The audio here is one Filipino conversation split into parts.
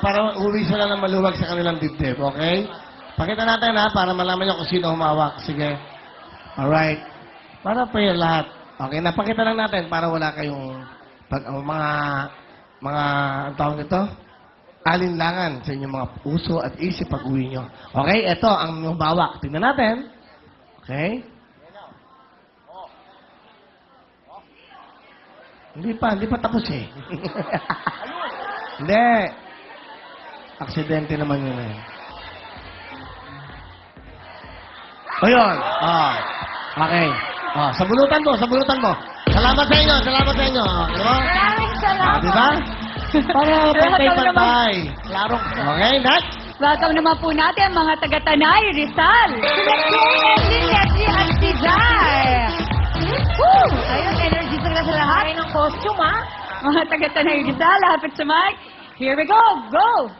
Para uwi sila ng maluwag sa kanilang dibdib, okay? Pakita natin ha, para malaman nyo kung sino humawak. Sige. Alright. Para fair lahat. Okay, napakita lang natin para wala kayong ang tawag nito? Alinlangan sa inyong mga puso at isip pag uwi nyo. Okay, ito ang humawak. Tingnan natin. Okay? Hindi pa tapos eh. Hindi. Aksidente naman yun eh. O yun. Okay. Sabunutan mo. Salamat sa inyo. Maraming salamat. Diba? Para pantay-pantay. Klaro. Okay, next. Welcome naman po natin mga taga-Tanay, Rizal. Sila Kay, si Leslie at si Jai. Woo! Ayun, energy sila sa lahat. Ay, ng costume, ha? Mga taga-Tanay, Rizal, lapit sa mic. Here we go, go!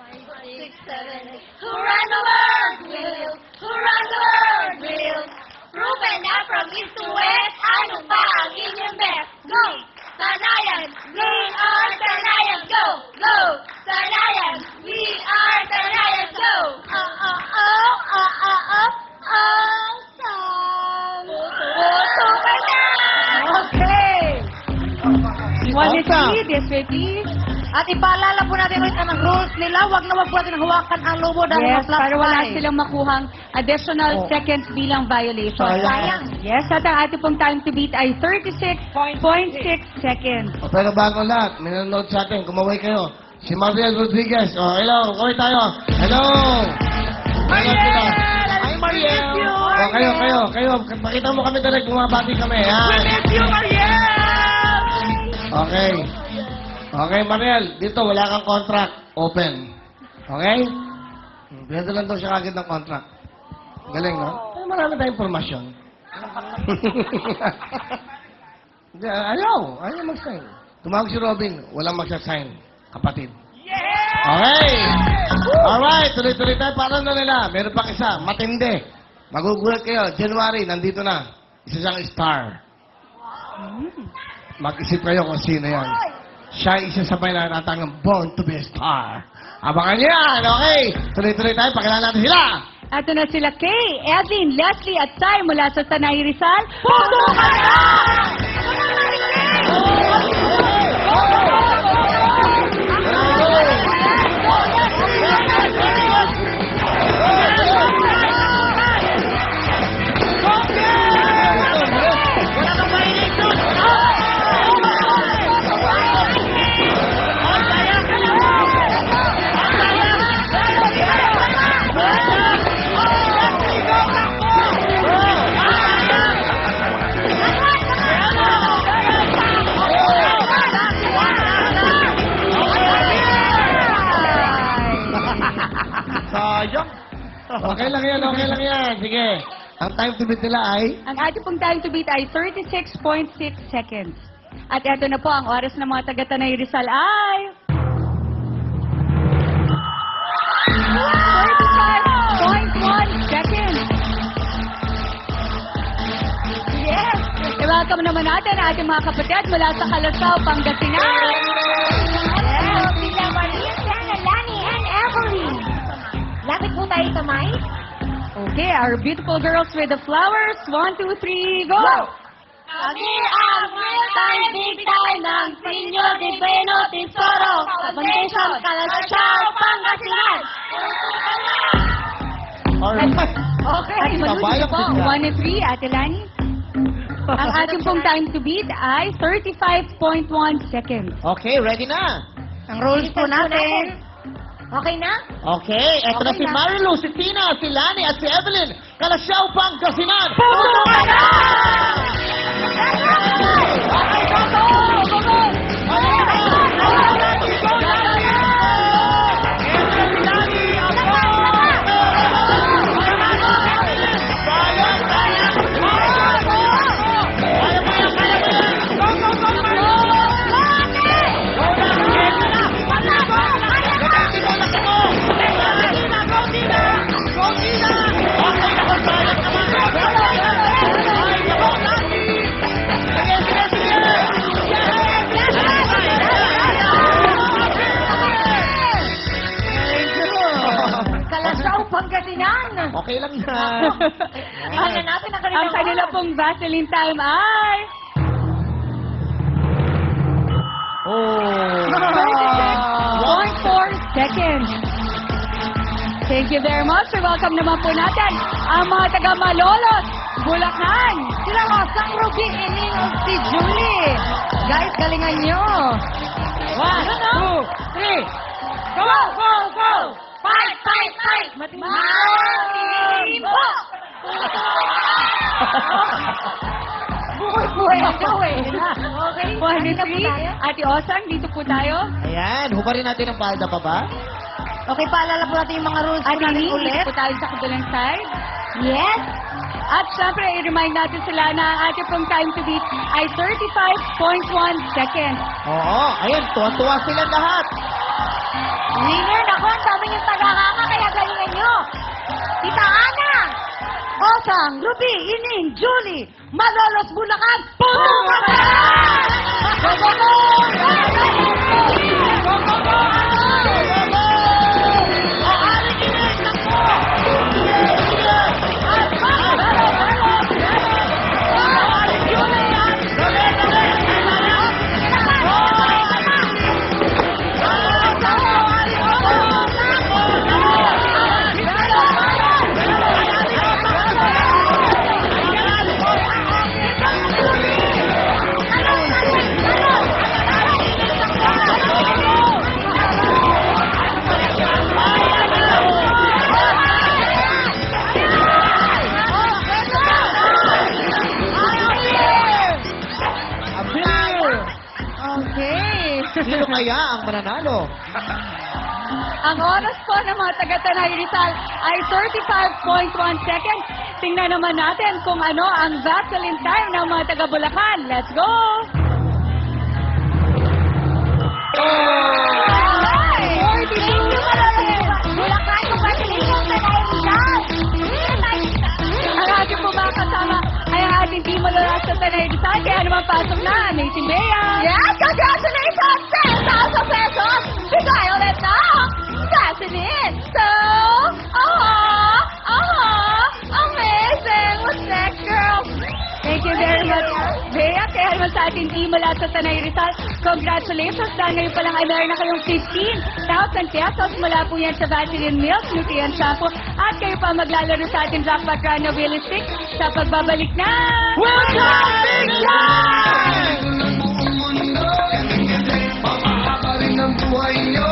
5, 6, 7, 8. Who run the world will? Who run the world will? Proven na from east to west. Ano pa ang inyong best? Go! Tanayan! We are Tanayan! Go! Go! Tanayan! We are Tanayan! Go! Awesome! Super na! Okay! One is Awesome. speed, yes, please. At ipaalala po natin ulit ang rules nila. Huwag na wag po natin hawakan ang lobo dahil Yes, para wala silang makuhang additional Oh. seconds bilang violation. Sayang. Yes, at ang ating pong time to beat ay 36.6 seconds. Pero bago lahat, may nanonood sa atin. Kumaway kayo. Si Mariel Rodriguez. Hello. Kumaway tayo. Hello. Mariel! Hi, Mariel. We miss you, Kayo. Pakita mo kami talaga. Bumabati kami. Yan. Miss you, Mariel! Okay, Mariel. Dito, wala kang contract. Open. Okay? Pwede lang daw siya kagad ng contract. Galing, no? Ay, marami tayong informasyon. Hindi, ayaw mag-sign. Tumawag si Robin. Walang magsa-sign. Kapatid. Okay. Alright, tuloy-tuloy tayo. Para na nila. Meron pa isa. Matindi. Magugulat kayo. January, nandito na. Isa siyang star. Mag-isip kayo kung sino yan. Siya ay isasabay na natangang Born to be a Star. Abangan niyo yan, okay? Tuloy-tuloy tayo, pakilala natin sila. Ito na sila Kay, Edwin, Leslie at Sai mula sa Tanay Rizal. Puto ka na! Sayang. Okay lang yan. Sige. Ang time to beat nila ay... Ang ating pong time to beat ay 36.6 seconds. At ito na po ang oras ng mga taga-Tanay Rizal ay... 35.1 seconds. Yes! I-welcome naman natin ang ating mga kapatid mula sa Calasaw, Pangasinan. Yes, sila Maria, Sana, Lani, and Evelyn. Lapit po tayo sa mic. Okay, our beautiful girls with the flowers. 1, 2, 3, go! Kami ang real time, big time ng Sinyo de Bueno Tesoro. Foundation, Calasaw, Pangasinan. Alright. Okay, malunin po. 1 and 3, Ate Lani. Ang ating pong time to beat ay 35.1 seconds. Okay, ready na. Ang rules po natin. Okay na? Okay, eto na si Marilu, si Tina, si Lani at si Evelyn. Kalasyaw, Pangasinan. Puto ka na! Okay lang yan. Tingnan natin ang Ang kanila pong Vaseline time ay... Oh. 36.4 seconds. Thank you very much. Welcome naman po natin ang mga taga Malolos, Bulacan. Sila ko, Sang Ruby, Ining, o si Julie. Guys, galingan nyo. 1, 2, 3. Go, go, go! Fight, fight, fight! Marimbo! Buhay ako eh. Okay, One, ano na po three. tayo? Ate Osang, dito po tayo. Ayan, hubarin natin ang palda pa ba? Okay, paalala po natin yung mga rules po Ate natin Ning, ulit. dito po tayo sa kabilang side. Yes. At syempre, i-remind natin sila na ang ating pong time to beat ay 35.1 seconds. Oo, ayun, tuwa-tuwa sila lahat. Winner, naku, ang dami yung tagahanga, kaya galingan nyo. Tita Ana, Osang, Ruby, Ining, Julie, Malolos, Bulacan, Bulacan! Go, go, go! Go, go, go! O, Aling Ining, naku! Aling Julie, Abil! Okay. Sino kaya ang mananalo? Ang oras po ng mga taga-Tanay Rizal ay 35.1 seconds. Tingnan naman natin kung ano ang Vaseline time ng mga taga-Bulacan. Let's go! Thank you, Malolos, Bulacan, congratulations, Tanay Rizal! Ang ating po mga kasama ay ang ating team mula sa Tanay Rizal. Kaya naman pasok na, Amazing Bea. Yes, congratulations! 10,000 pesos! Bigay ulit na! Vaseline! So, amazing! What's next, girl? Thank you very much, Bea. Kaya naman sa ating team mula sa Tanay Rizal, congratulations. Dahil ngayon pa lang ay meron na kayong 15,000 pesos mula po yan sa Vaseline Milk, Nutrient Shampoo. At kayo pa maglalaro sa ating Jackpot Run na Willy Stick sa pagbabalik na... Welcome, Mamahaba rin ang buhay nyo.